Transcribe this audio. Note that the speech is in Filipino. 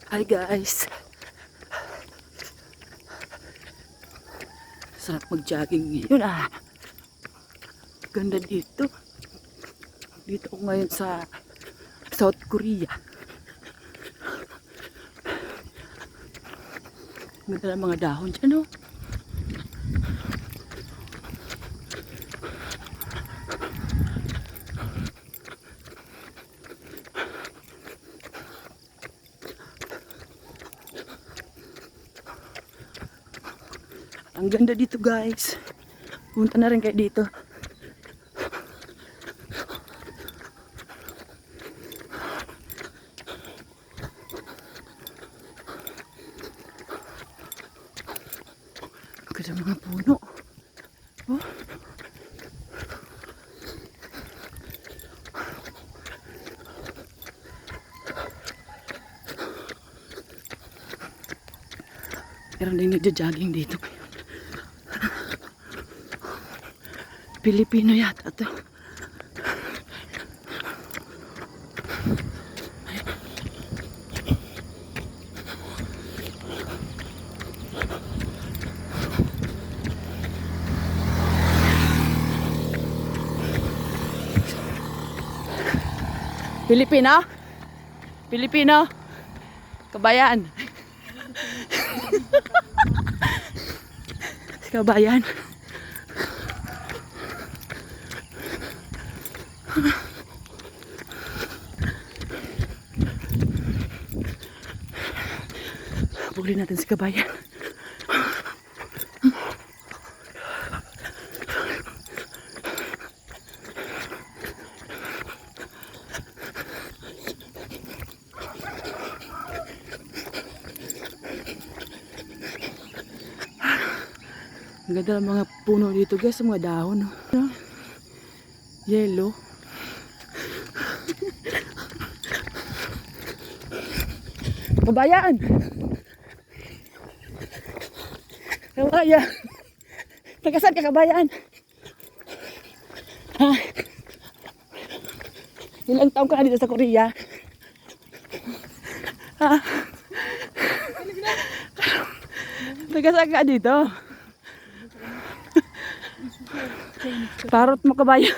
Hi guys. Sarap mag-jogging ngayon ah. Ganda dito. Dito ako ngayon sa South Korea. Ganda ng mga dahon dyan oh. Ang ganda dito guys. Punta na rin kayo dito. Ang ganda mga puno. Oh. Meron din nagja-jogging dito. Pilipino yata ito. Pilipino? Pilipino? Kabayan? Kabayan? Habulin natin si kabayan. Ang ganda ng mga puno dito guys, mga dahon. No? Yellow. Kabayan! Kabayan! Tagasan ka kabayan! Ha? Ilang taong ka na dito sa Korea? Ha? Tagasan ka dito? Parot mo kabayan.